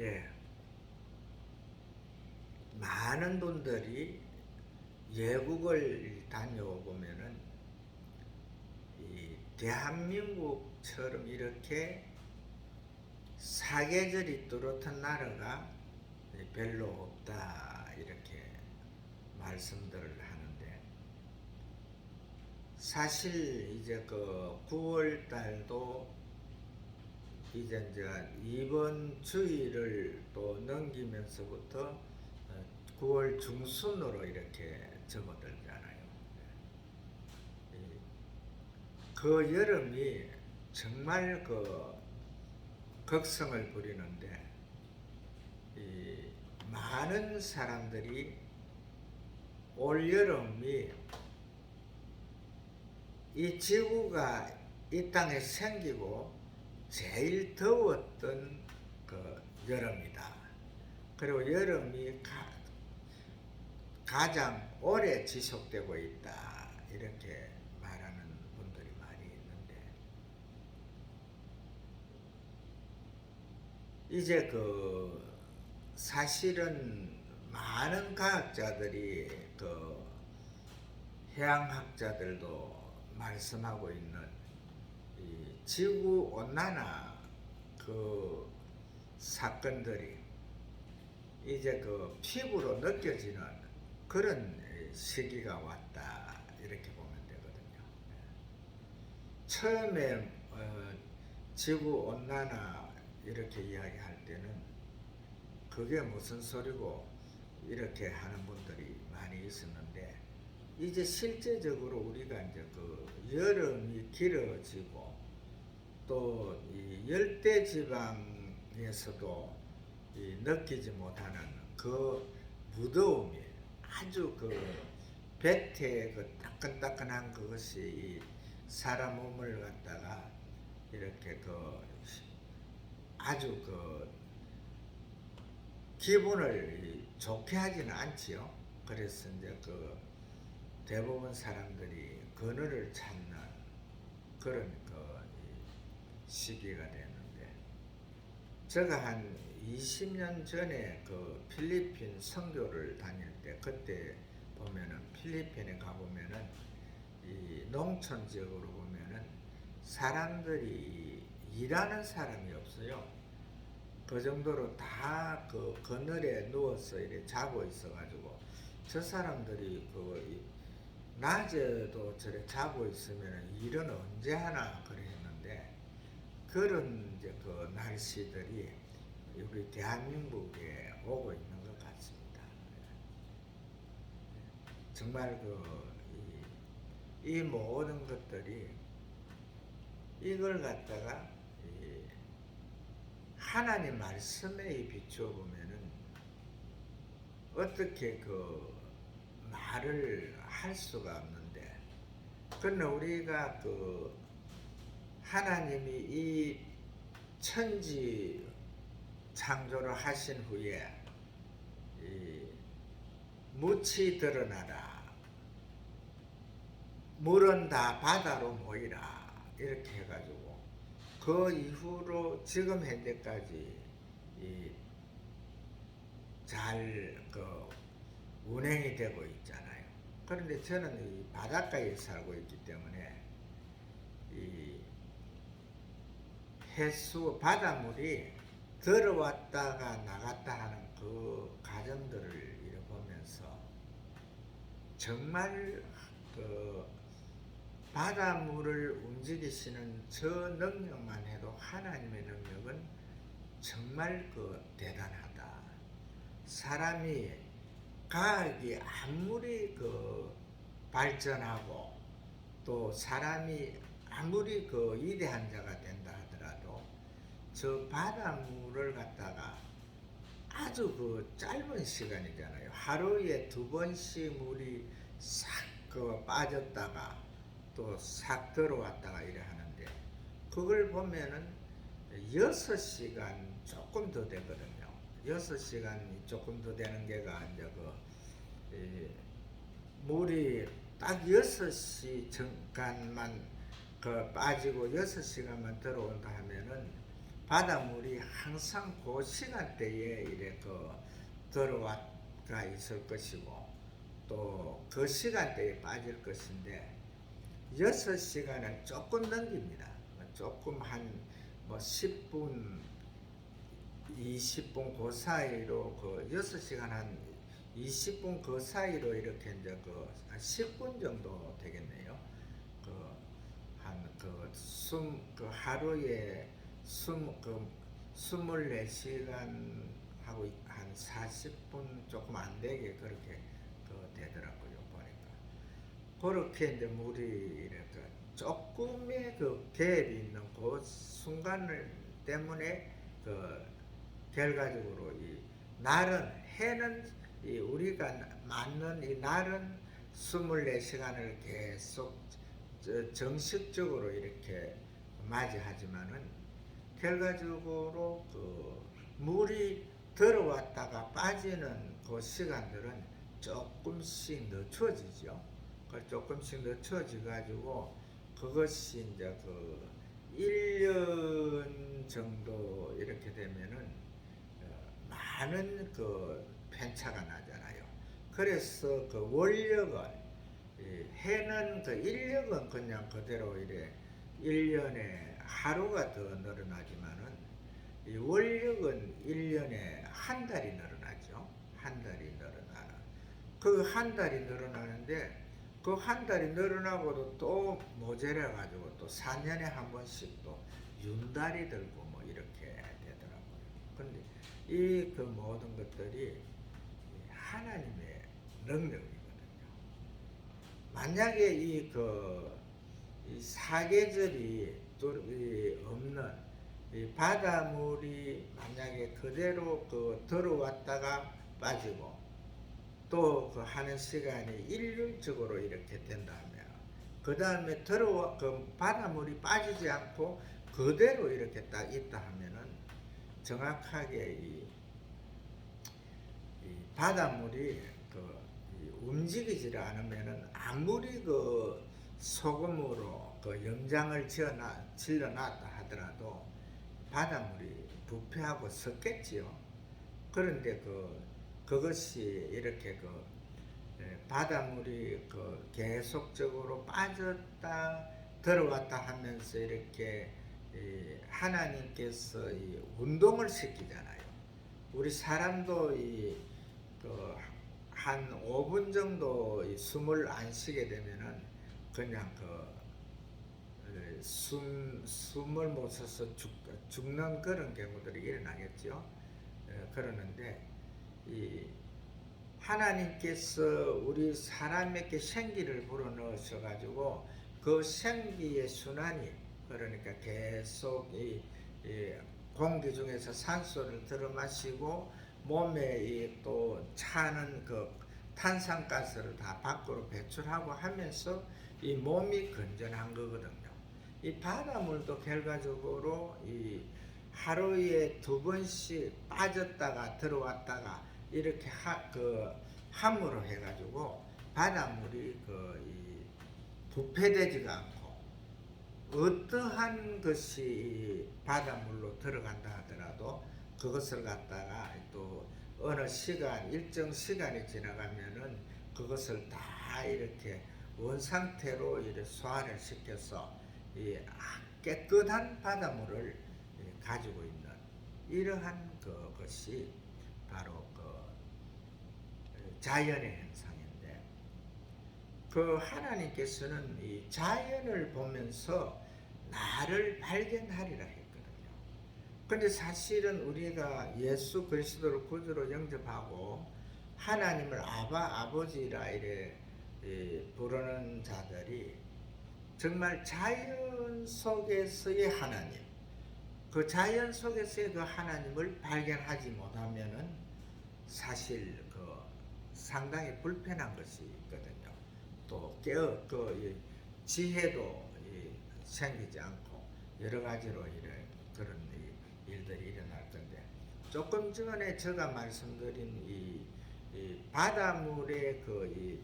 예, 많은 분들이 외국을 다녀보면은 이 대한민국처럼 이렇게 사계절이 뚜렷한 나라가 별로 없다 이렇게 말씀들을 하는데, 사실 이제 그 9월 달도 이제 이번 주일을 또 넘기면서부터 9월 중순으로 이렇게 접어들잖아요. 그 여름이 정말 그 극성을 부리는데, 이 많은 사람들이 올 여름이 이 지구가 이 땅에 생기고 제일 더웠던 그 여름이다. 그리고 여름이 가장 오래 지속되고 있다. 이렇게 말하는 분들이 많이 있는데, 이제 그 사실은 많은 과학자들이 그 해양학자들도 말씀하고 있는 이 지구 온난화 그 사건들이 이제 그 피부로 느껴지는 그런 시기가 왔다 이렇게 보면 되거든요. 처음에 지구 온난화 이렇게 이야기할 때는 그게 무슨 소리고 이렇게 하는 분들이 많이 있었는데, 이제 실제적으로 우리가 이제 그 여름이 길어지고 또 이 열대 지방에서도 이 느끼지 못하는 그 무더움이 아주 그 배태의 그 따끈따끈한 그것이 사람 몸을 갖다가 이렇게 그 아주 그 기분을 좋게 하지는 않지요. 그래서 이제 그 대부분 사람들이 그늘을 찾는 그런 그 시기가 되는데, 제가 한 20년 전에 그 필리핀 선교를 다닐 때, 그때 보면은 필리핀에 가보면은 이 농촌 지역으로 보면은 사람들이 일하는 사람이 없어요. 그 정도로 다 그 그늘에 누워서 이렇게 자고 있어가지고, 저 사람들이 그 낮에도 저래 자고 있으면 일은 언제 하나 그랬는데, 그런 이제 그 날씨들이 우리 대한민국에 오고 있는 것 같습니다. 정말 이 모든 것들이 이걸 갖다가 하나님 말씀에 비추어 보면은 어떻게 그 말을 할 수가 없는데, 그러나 우리가 그 하나님이 이 천지 창조를 하신 후에 이 묻이 드러나라, 물은 다 바다로 모이라 이렇게 해가지고 그 이후로 지금 현재까지 잘 그 운행이 되고 있잖아요. 그런데 저는 이 바닷가에 살고 있기 때문에 이 해수 바닷물이 들어왔다가 나갔다 하는 그 과정들을 보면서 정말 그 바닷물을 움직이시는 저 능력만 해도 하나님의 능력은 정말 그 대단하다. 사람이 과학이 아무리 그 발전하고 또 사람이 아무리 그 위대한 자가 된다 하더라도 저 바닷물을 갖다가 아주 그 짧은 시간이잖아요. 하루에 2번씩 물이 싹 그 빠졌다가 또 싹 들어왔다가 이래 하는데, 그걸 보면은 6시간 조금 더 되거든요. 6시간이 조금 더 되는 게가 이제 물이 딱 6시 잠깐만 그 빠지고 6시간만 들어온다 하면은 바닷물이 항상 그 시간대에 이래 그 들어와가 있을 것이고 또 그 시간대에 빠질 것인데 6시간은 조금 넘깁니다. 조금 한 뭐 10분, 20분 그 사이로 그 6시간 한 20분 그 사이로 이렇게 이제 그 한 10분 정도 되겠네요. 그 하루에 24시간 하고 한 40분 조금 안 되게 그렇게 되더라고요, 보니까. 그렇게 이제 물이 이렇게 조금의 그 갭이 있는 그 순간을 때문에 그 결과적으로 이 날은 해는 이 우리가 맞는 이 날은 24시간을 계속 정식적으로 이렇게 맞이하지만은 결과적으로 그 물이 들어왔다가 빠지는 그 시간들은 조금씩 늦춰지죠. 조금씩 늦춰져 가지고 그것이 이제 그 1년 정도 이렇게 되면은 많은 그 편차가 나잖아요. 그래서 그 원력은 해는 그 인력은 그냥 그대로 이래 1년에 하루가 더 늘어나지만은 이 원력은 1년에 한 달이 늘어나죠. 한 달이 늘어나는. 그 한 달이 늘어나는데 그 한 달이 늘어나고도 또 모자라 가지고 또 4년에 한 번씩 또 윤달이 들고 뭐 이렇게 되더라고요. 근데 이 그 모든 것들이 하나님의 능력이거든요. 만약에 이 사계절이 없는 이 바닷물이 만약에 그대로 그 들어왔다가 빠지고 또 그 하는 시간이 일률적으로 이렇게 된다면 그 다음에 그 바닷물이 빠지지 않고 그대로 이렇게 딱 있다 하면은 정확하게 이 바닷물이 움직이지를 않으면은 아무리 그 소금으로 그 염장을 질러놨다 하더라도 바닷물이 부패하고 섞겠지요. 그런데 그것이 이렇게 바닷물이 계속적으로 빠졌다 들어왔다 하면서 이렇게 하나님께서 운동을 시키잖아요. 우리 사람도 한 5분 정도 숨을 안 쉬게 되면은 그냥 숨을 못 쉬어서 죽는 그런 경우들이 일어나겠죠. 그러는데 이 하나님께서 우리 사람에게 생기를 불어넣으셔 가지고 그 생기의 순환이 그러니까 계속 이 공기 중에서 산소를 들어 마시고 몸에 또 차는 그 탄산가스를 다 밖으로 배출하고 하면서 이 몸이 건전한 거거든요. 이 바닷물도 결과적으로 이 하루에 2번씩 빠졌다가 들어왔다가 이렇게 함으로 해가지고 바닷물이 부패되지가 않고 어떠한 것이 바닷물로 들어간다 하더라도 그것을 갖다가 또 어느 시간 일정 시간이 지나가면은 그것을 다 이렇게 원상태로 이렇게 소화를 시켜서 이 깨끗한 바닷물을 가지고 있는 이러한 것이 바로 자연의 현상인데 하나님께서는 이 자연을 보면서 나를 발견하리라 했거든요. 근데 사실은 우리가 예수 그리스도를 구주로 영접하고 하나님을 아버지라 이래 부르는 자들이 정말 자연 속에서의 하나님, 그 자연 속에서의 그 하나님을 발견하지 못하면은 사실 상당히 불편한 것이 있거든요. 또 지혜도 생기지 않고 여러 가지로 그런 일들이 일어날 건데 조금 전에 제가 말씀드린 이 바닷물의 이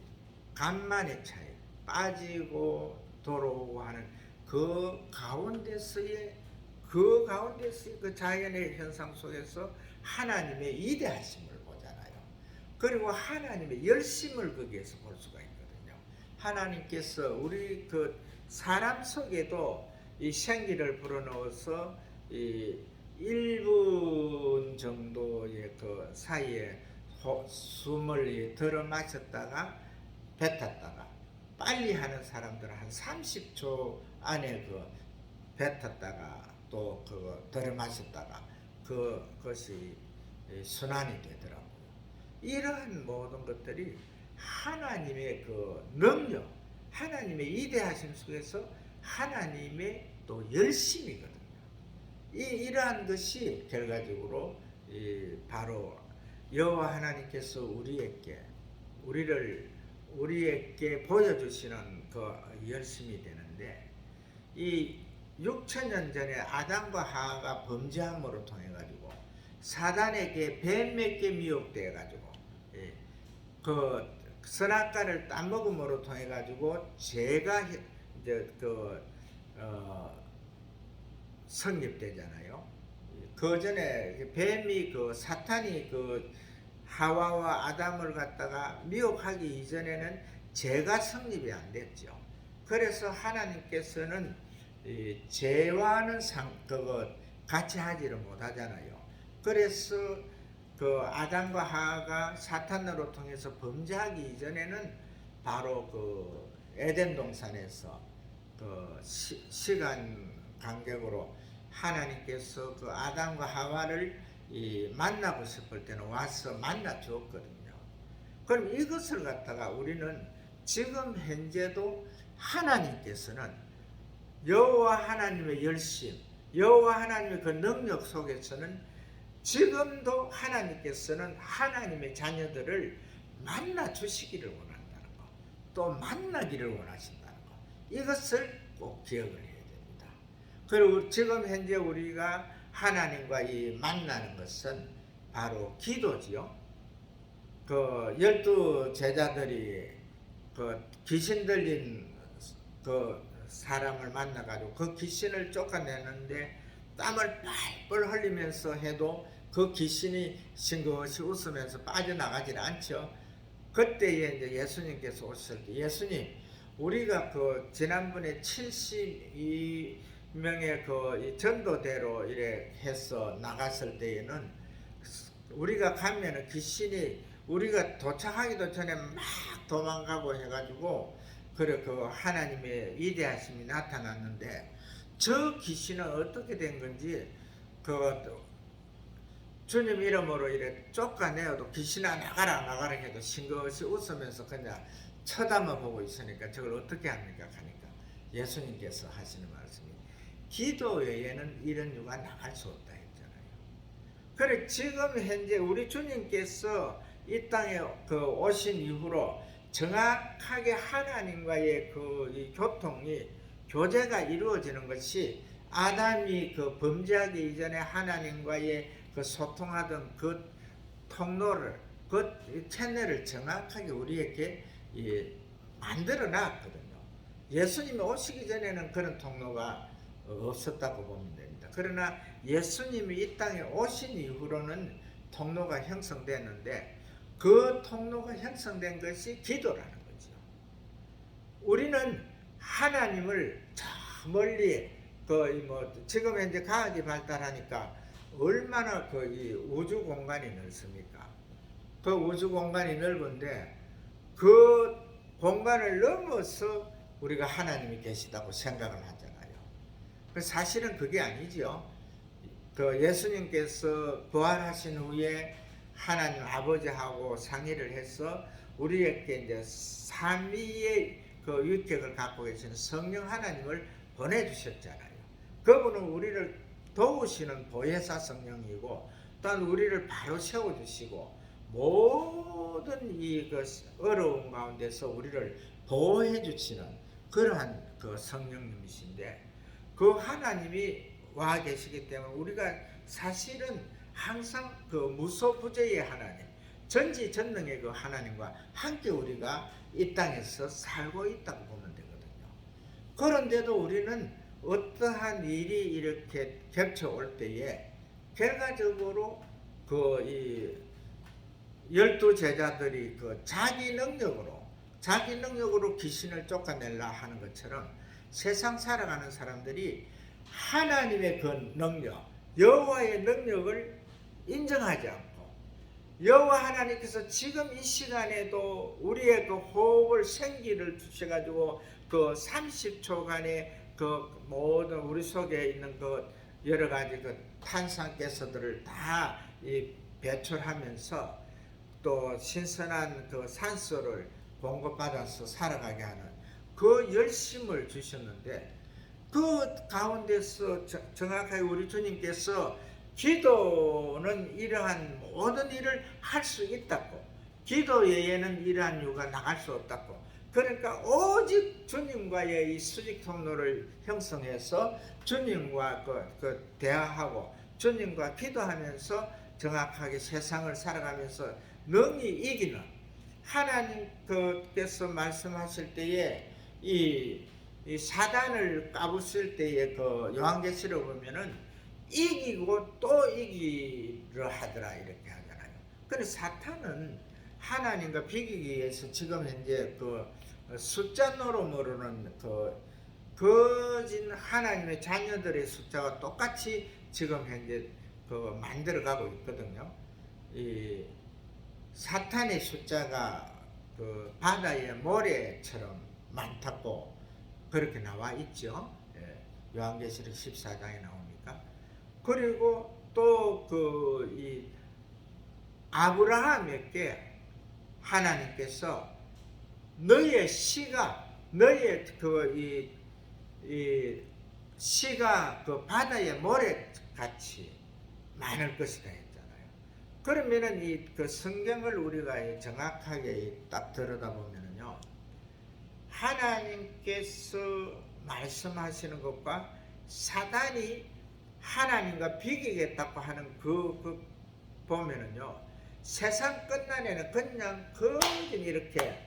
간만의 차이, 빠지고 돌아오고 하는 그 가운데서의 그 가운데서 그 자연의 현상 속에서 하나님의 위대하심을 보잖아요. 그리고 하나님의 열심을 거기에서 볼 수가 있거든요. 하나님께서 우리 그 사람 속에도 이 생기를 불어넣어서 이 1분 정도의 그 사이에 숨을 들어 마셨다가 뱉었다가 빨리 하는 사람들은 한 30초 안에 그 뱉었다가 또 그거 들어 마셨다가 그것이 순환이 되더라고요. 이러한 모든 것들이 하나님의 그 능력, 하나님의 위대하심 속에서 하나님의 또 열심이거든요. 이러한 것이 결과적으로 바로 여호와 하나님께서 우리에게 보여주시는 그 열심이 되는데, 이 6천년 전에 아담과 하와가 범죄함으로 통해 가지고 사단에게 뱀에게 미혹되어 가지고 그 선악과를 따먹음으로 통해 가지고 죄가 이제 성립되잖아요. 그 전에 뱀이 사탄이 하와와 아담을 갖다가 미혹하기 이전에는 죄가 성립이 안 됐죠. 그래서 하나님께서는 죄와는 같이 하지를 못하잖아요. 그래서 아담과 하와가 사탄으로 통해서 범죄하기 이전에는 바로 에덴 동산에서 시간 간격으로 하나님께서 아담과 하와를 만나고 싶을 때는 와서 만나 주었거든요. 그럼 이것을 갖다가 우리는 지금 현재도 하나님께서는 여호와 하나님의 열심, 여호와 하나님의 그 능력 속에서는 지금도 하나님께서는 하나님의 자녀들을 만나 주시기를 원한다는 것, 또 만나기를 원하신다는 것, 이것을 꼭 기억을 해야 됩니다. 그리고 지금 현재 우리가 하나님과 만나는 것은 바로 기도지요. 12 제자들이 귀신 들린 사람을 만나가지고 그 귀신을 쫓아내는데 땀을 뻘뻘 흘리면서 해도 그 귀신이 싱긋이 웃으면서 빠져나가질 않죠. 그때에 이제 예수님께서 오셨을 때, 예수님, 우리가 지난번에 72명의 이 전도대로 이래 해서 나갔을 때에는 우리가 가면은 귀신이 우리가 도착하기도 전에 막 도망가고 해가지고 하나님의 위대하심이 나타났는데, 저 귀신은 어떻게 된 건지 주님 이름으로 이래 쫓아내어도 귀신아 나가라 해도 싱긋이 웃으면서 그냥 쳐다만 보고 있으니까 저걸 어떻게 합니까 하니까 예수님께서 하시는 말씀이, 기도 외에는 이런 유가 나갈 수 없다 했잖아요. 그래 지금 현재 우리 주님께서 이 땅에 오신 이후로 정확하게 하나님과의 이 교제가 이루어지는 것이, 아담이 범죄하기 이전에 하나님과의 소통하던 그 통로를, 채널을 정확하게 우리에게 만들어 놨거든요. 예수님이 오시기 전에는 그런 통로가 없었다고 보면 됩니다. 그러나 예수님이 이 땅에 오신 이후로는 통로가 형성됐는데, 그 통로가 형성된 것이 기도라는 거죠. 우리는 하나님을 저 멀리 지금 현재 과학이 발달하니까 얼마나 이 우주 공간이 넓습니까? 그 우주 공간이 넓은데 그 공간을 넘어서 우리가 하나님이 계시다고 생각을 하잖아요. 사실은 그게 아니죠. 예수님께서 부활하신 후에 하나님 아버지하고 상의를 해서 우리에게 이제 삼위의 유격을 갖고 계시는 성령 하나님을 보내주셨잖아요. 그분은 우리를 도우시는 보혜사 성령이고, 또한 우리를 바로 세워주시고 모든 이 어려운 가운데서 우리를 보호해 주시는 그러한 성령님이신데, 그 하나님이 와 계시기 때문에 우리가 사실은 항상 무소부재의 하나님, 전지전능의 하나님과 함께 우리가 이 땅에서 살고 있다고 보면 되거든요. 그런데도 우리는 어떠한 일이 이렇게 겹쳐올 때에 결과적으로 그 이 열두 제자들이 그 자기 능력으로 귀신을 쫓아내려 하는 것처럼 세상 살아가는 사람들이 하나님의 그 능력, 여호와의 능력을 인정하지 않고 여호와 하나님께서 지금 이 시간에도 우리의 그 호흡을 생기를 주셔가지고 그 30초간의 그 모든 우리 속에 있는 그 여러 가지 그 탄산가스들을 다 배출하면서 또 신선한 그 산소를 공급받아서 살아가게 하는 그 열심을 주셨는데 그 가운데서 정확하게 우리 주님께서 기도는 이러한 모든 일을 할 수 있다고, 기도 외에는 이러한 이유가 나갈 수 없다고, 그러니까 오직 주님과의 이 수직 통로를 형성해서 주님과 대화하고 주님과 기도하면서 정확하게 세상을 살아가면서 능히 이기는, 하나님께서 말씀하실 때에 이 사단을 까부실 때에 그 요한계시록 보면은 이기고 또 이기려 하더라 이렇게 하잖아요. 근데 사탄은 하나님과 비기기 위해서 지금 현재 그 숫자 노름으로는 거진 하나님의 자녀들의 숫자와 똑같이 지금 현재 만들어가고 있거든요. 이 사탄의 숫자가 그 바다의 모래처럼 많다고 그렇게 나와 있죠. 요한계시록 14장에 나오니까. 그리고 또 이 아브라함에게 하나님께서 너의 씨가 씨가 그 바다의 모래 같이 많을 것이다 했잖아요. 그러면은 그 성경을 우리가 정확하게 딱 들여다보면은요, 하나님께서 말씀하시는 것과 사단이 하나님과 비기겠다고 하는 그 보면은요, 세상 끝날에는 그냥 거진 이렇게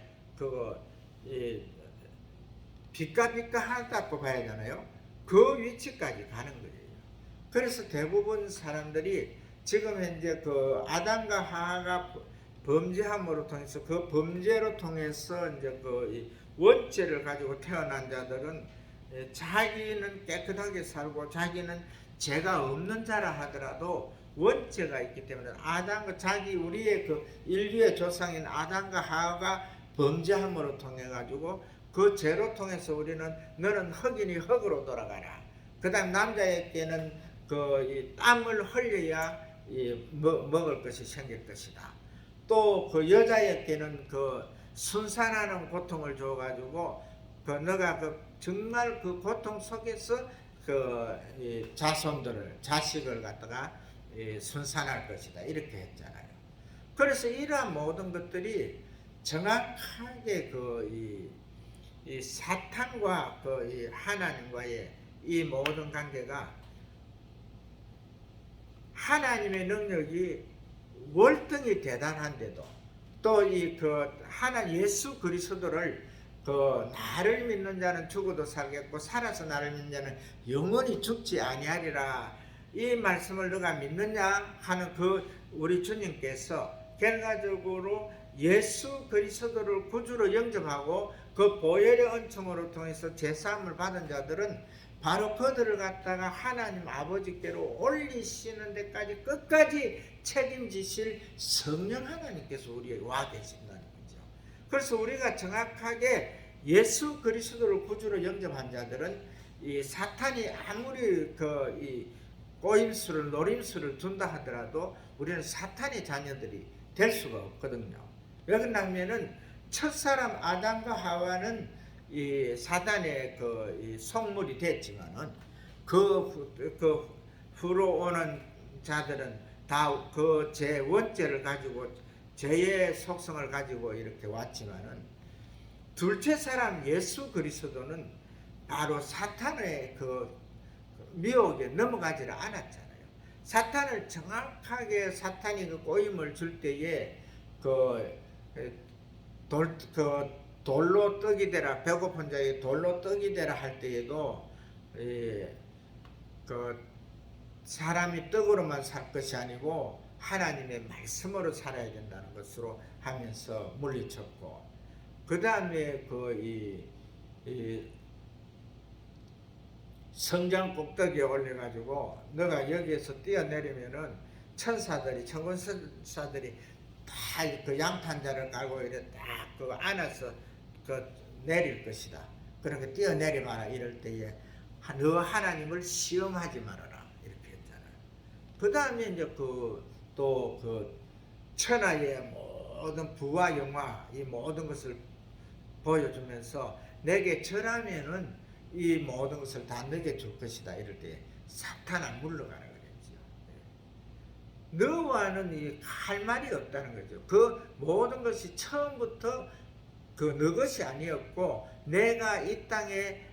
빛과 하다고 봐야 되나요? 그 위치까지 가는 거예요. 그래서 대부분 사람들이 지금 현재 그 아담과 하와가 범죄함으로 통해서 그 범죄로 통해서 이제 그 원죄를 가지고 태어난 자들은 자기는 깨끗하게 살고 자기는 죄가 없는 자라 하더라도 원죄가 있기 때문에 우리의 그 인류의 조상인 아담과 하와가 범죄함으로 통해 가지고 그 죄로 통해서 우리는 너는 흙이니 흙으로 돌아가라. 그다음 남자에게는 이 땀을 흘려야 먹을 것이 생길 것이다. 또 그 여자에게는 순산하는 고통을 줘 가지고 너가 정말 그 고통 속에서 자식을 갖다가 순산할 것이다 이렇게 했잖아요. 그래서 이러한 모든 것들이 정확하게 이 사탄과 이 하나님과의 이 모든 관계가 하나님의 능력이 월등히 대단한데도 또 하나님 예수 그리스도를 나를 믿는 자는 죽어도 살겠고 살아서 나를 믿는 자는 영원히 죽지 아니하리라, 이 말씀을 너가 믿느냐 하는 우리 주님께서 결과적으로 예수 그리스도를 구주로 영접하고 그 보혈의 은총으로 통해서 제사함을 받은 자들은 바로 그들을 갖다가 하나님 아버지께로 올리시는 데까지 끝까지 책임지실 성령 하나님께서 우리에 와 계신다는 거죠. 그래서 우리가 정확하게 예수 그리스도를 구주로 영접한 자들은 이 사탄이 아무리 이 꼬임수를 노림수를 둔다 하더라도 우리는 사탄의 자녀들이 될 수가 없거든요. 왜 그러냐면은 첫사람 아담과 하와는 이 사단의 이 속물이 됐지만은 그 후로 오는 자들은 다 그 제 원죄를 가지고 죄의 속성을 가지고 이렇게 왔지만은 둘째 사람 예수 그리스도는 바로 사탄의 미혹에 넘어가지를 않았잖아요. 사탄을 정확하게 사탄이 꼬임을 줄 때에 돌로 떡이 되라, 배고픈 자에게 돌로 떡이 되라 할 때에도 그 사람이 떡으로만 살 것이 아니고 하나님의 말씀으로 살아야 된다는 것으로 하면서 물리쳤고, 그 다음에 이 성전 꼭대기에 올려가지고 너가 여기에서 뛰어내리면은 천사들이 천군천사들이 다 그 양탄자를 깔고 이래 딱 그 안아서 그 내릴 것이다. 그렇게 뛰어내리마라. 이럴 때에 너 하나님을 시험하지 말아라 이렇게 했잖아요. 그 다음에 이제 또 그 천하의 모든 부와 영화 이 모든 것을 보여주면서 내게 절하면은 이 모든 것을 다 너게 줄 것이다. 이럴 때 사탄아 물러가라 그랬지요. 너와는 할 말이 없다는 거죠. 그 모든 것이 처음부터 너 것이 아니었고 내가 이 땅에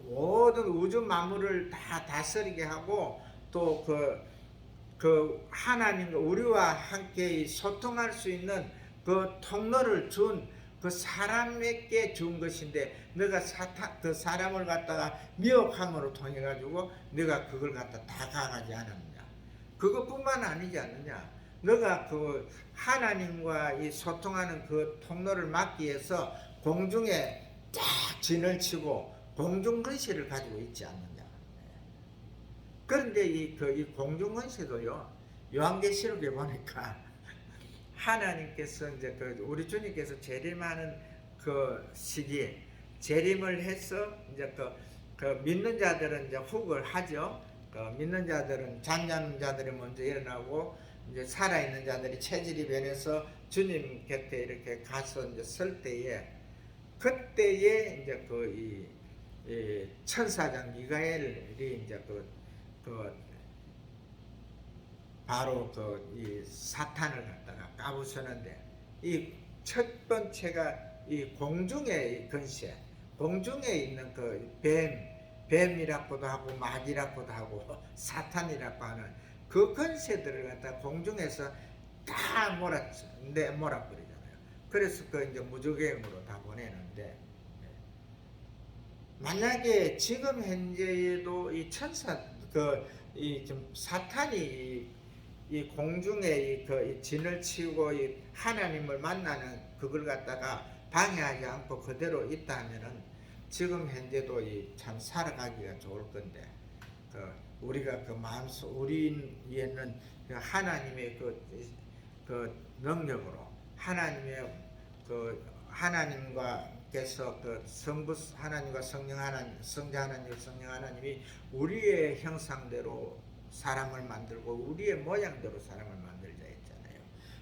모든 우주 만물을 다 다스리게 하고 또 그 하나님과 우리와 함께 소통할 수 있는 그 통로를 준 그 사람에게 준 것인데 너가 그 사람을 갖다가 미혹함으로 통해 가지고 너가 그걸 갖다 다가가지 않았느냐. 그것뿐만 아니지 않느냐. 너가 그 하나님과 이 소통하는 그 통로를 막기 위해서 공중에 쫙 진을 치고 공중 근시를 가지고 있지 않느냐. 그런데 이 공중 근시도요, 요한계시록에 보니까 하나님께서 이제 우리 주님께서 재림하는 그 시기에 재림을 해서 이제 그 믿는 자들은 이제 후을 하죠. 그 믿는 자들은 잠자는 자들이 먼저 일어나고 이제 살아있는 자들이 체질이 변해서 주님 곁에 이렇게 가서 이제 설 때에 그때에 이제 이 천사장 미가엘이 이제 바로 이 사탄을 갖다가 까부수는데 이 첫 번째가 이 공중의 근세, 공중에 있는 뱀이라고도 하고 마귀라고도 하고 사탄이라고 하는 그 근세들을 갖다 공중에서 다 몰아버리잖아요. 그래서 이제 무적행으로 다 보내는데, 만약에 지금 현재에도 이 천사 좀 사탄이 이 공중에 이 진을 치고 이 하나님을 만나는 그걸 갖다가 방해하지 않고 그대로 있다 하면은 지금 현재도 참 살아가기가 좋을 건데, 우리가 마음속 우리에는 하나님의 능력으로 하나님의 하나님과께서 하나님과 성령 하나님이 우리의 형상대로 사람을 만들고 우리의 모양대로 사람을 만들자 했잖아요.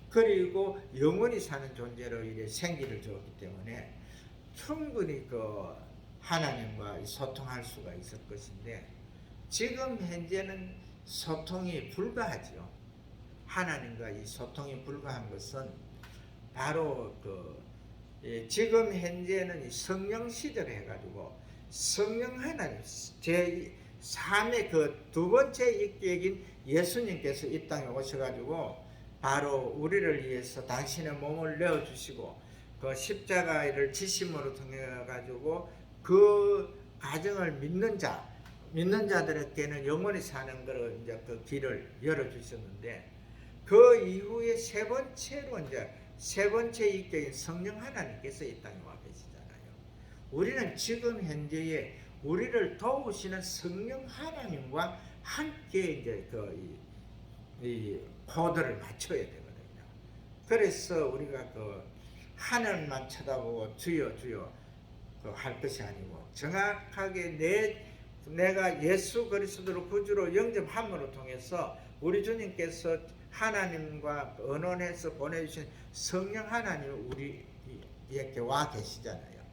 그리고 영원히 사는 존재로 이래 생기를 주었기 때문에 충분히 하나님과 소통할 수가 있을 것인데, 지금 현재는 소통이 불가하죠. 하나님과 이 소통이 불가한 것은 바로 지금 현재는 성령 시절 해가지고 성령 하나님 제3의 두 번째 입객인 예수님께서 이 땅에 오셔가지고 바로 우리를 위해서 당신의 몸을 내어주시고 그 십자가를 지심으로 통해 가지고 그 가정을 믿는 자들에게는 영원히 사는 것을 이제 그 길을 열어주셨는데, 그 이후에 세 번째 입격인 성령 하나님께서 이 땅에 와 계시잖아요. 우리는 지금 현재에 우리를 도우시는 성령 하나님과 함께 이제 이 코드를 맞춰야 되거든요. 그래서 우리가 하늘만 쳐다보고 주여 주여 할 것이 아니고 정확하게 내가 예수 그리스도를 구주로 영접함으로 통해서 우리 주님께서 하나님과 언원해서 보내주신 성령 하나님이 우리에게 와 계시잖아요.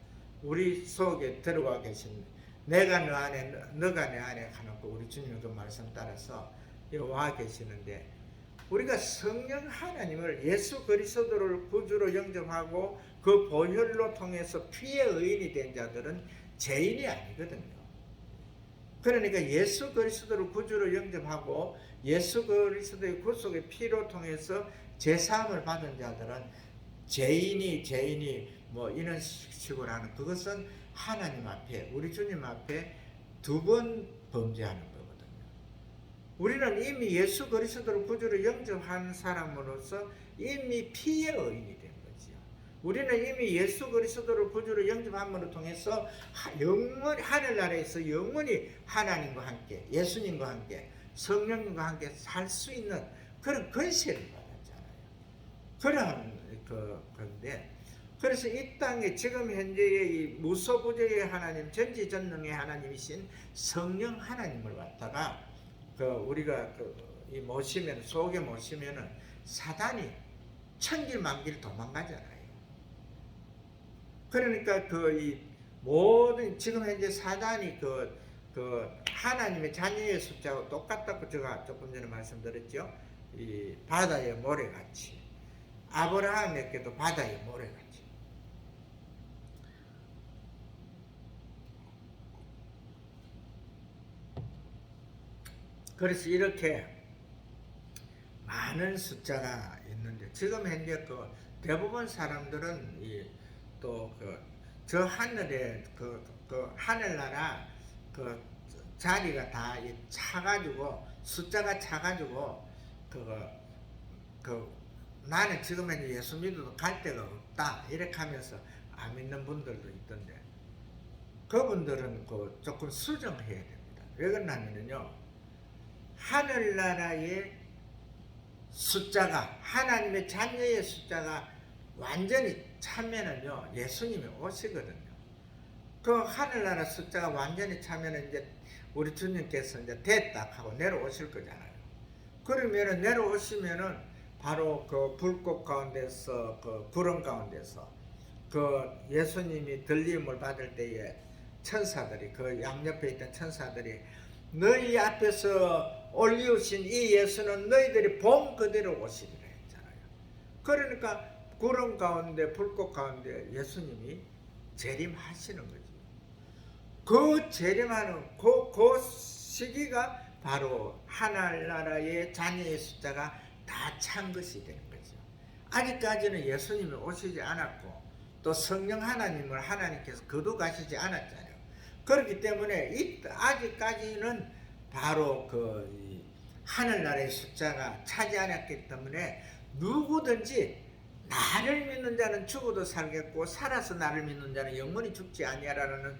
우리 속에 들어와 계신 내가 너 안에 너가 내 안에 하놓고 우리 주님의 그 말씀 따라서 와 계시는데, 우리가 성령 하나님을 예수 그리스도를 구주로 영접하고 그 보혈로 통해서 피의 의인이 된 자들은 죄인이 아니거든요. 그러니까 예수 그리스도를 구주로 영접하고 예수 그리스도의 구속의 피로 통해서 제사함을 받은 자들은 죄인이 뭐 이런 식으로 하는, 그것은 하나님 앞에 우리 주님 앞에 두 번 범죄하는 거거든요. 우리는 이미 예수 그리스도를 구주로 영접한 사람으로서 이미 피의 의인이 된 거지요. 우리는 이미 예수 그리스도를 구주로 영접함으로 통해서 영원히 하늘나라에서 영원히 하나님과 함께, 예수님과 함께, 성령님과 함께 살 수 있는 그런 권세를 받았잖아요. 그런 건데, 그래서 이 땅에 지금 현재의 이 무소부재의 하나님, 전지전능의 하나님이신 성령 하나님을 갖다가 우리가 이 모시면, 속에 모시면은 사단이 천길만길 도망가잖아요. 그러니까 이 모든 지금 현재 사단이 하나님의 자녀의 숫자하고 똑같다고 제가 조금 전에 말씀드렸죠. 이 바다의 모래같이, 아브라함에게도 바다의 모래같이. 그래서 이렇게 많은 숫자가 있는데, 지금 현재 대부분 사람들은 저 하늘에 하늘나라 자리가 다 차가지고, 숫자가 차가지고 나는 지금 현재 예수 믿어도 갈 데가 없다 이렇게 하면서 안 믿는 분들도 있던데, 그분들은 조금 수정해야 됩니다. 왜 그러냐면요, 하늘나라의 숫자가, 하나님의 자녀의 숫자가 완전히 차면은요, 예수님이 오시거든요. 하늘나라 숫자가 완전히 차면은 이제 우리 주님께서 이제 됐다 하고 내려오실 거잖아요. 그러면은 내려오시면은 바로 불꽃 가운데서, 구름 가운데서 예수님이 들림을 받을 때에 천사들이, 양옆에 있던 천사들이 너희 앞에서 올리우신 이 예수는 너희들이 본 그대로 오시리라 했잖아요. 그러니까 구름 가운데, 불꽃 가운데 예수님이 재림하시는 거죠. 그 재림하는 그 시기가 바로 하늘나라의 자녀의 숫자가 다 찬 것이 되는 거죠. 아직까지는 예수님이 오시지 않았고, 또 성령 하나님을 하나님께서 거두가시지 않았잖아요. 그렇기 때문에 아직까지는 바로 하늘나라의 숫자가 차지 않았기 때문에 누구든지 나를 믿는 자는 죽어도 살겠고 살아서 나를 믿는 자는 영원히 죽지 아니하라는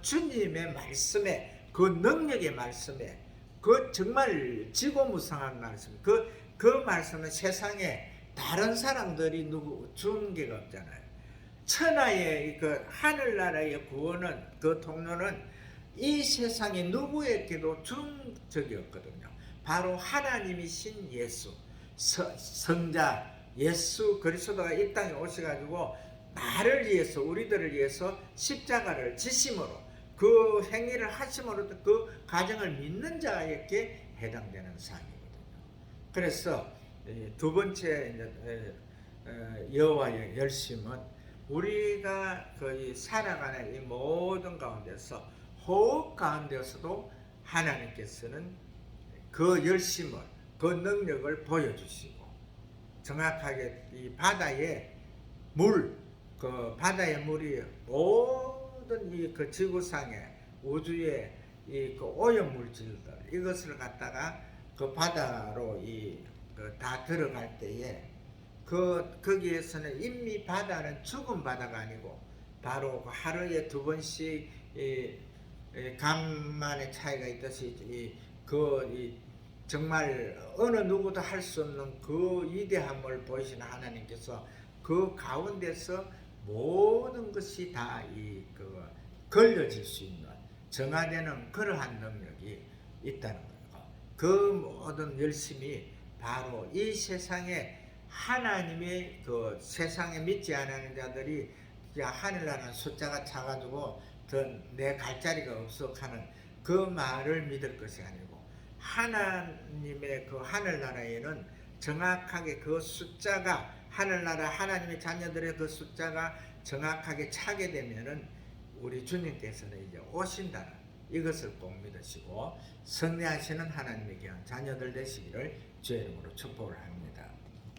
주님의 말씀에, 능력의 말씀에, 정말 지고무상한 말씀, 그 말씀은 세상에 다른 사람들이 준 게가 없잖아요. 천하의 하늘나라의 구원은, 통로는 이 세상에 누구에게도 준 적이 없거든요. 바로 하나님이신 예수, 성자 예수 그리스도가 이 땅에 오셔가지고 나를 위해서, 우리들을 위해서 십자가를 지심으로, 그 행위를 하심으로 그 가정을 믿는 자에게 해당되는 사항이거든요. 그래서 두 번째 여호와의 열심은 우리가 살아가는 이 모든 가운데서, 호흡 가운데서도 하나님께서는 그 열심을, 그 능력을 보여주시고, 정확하게 이 바다의 물, 바다의 물이 모든 이 지구상의, 우주의 이 오염물질들, 이것을 갖다가 바다로 다 들어갈 때에 거기에서는 이미 바다는 죽은 바다가 아니고 바로 하루에 2번씩 간만의 차이가 있듯이 정말 어느 누구도 할 수 없는 그 위대함을 보이시는 하나님께서 그 가운데서 모든 것이 다 걸려질 수 있는, 정화되는 그러한 능력이 있다는 거예요. 그 모든 열심이 바로 이 세상에 하나님의 세상에 믿지 않는 자들이 하늘나라는 숫자가 차가지고 내 갈 자리가 없어 하는 그 말을 믿을 것이 아니고, 하나님의 하늘나라에는 정확하게 그 숫자가, 하늘나라 하나님의 자녀들의 그 숫자가 정확하게 차게 되면은 우리 주님께서는 이제 오신다는 이것을 꼭 믿으시고, 승리하시는 하나님의 귀한 자녀들 되시기를 주의 이름으로 축복을 합니다.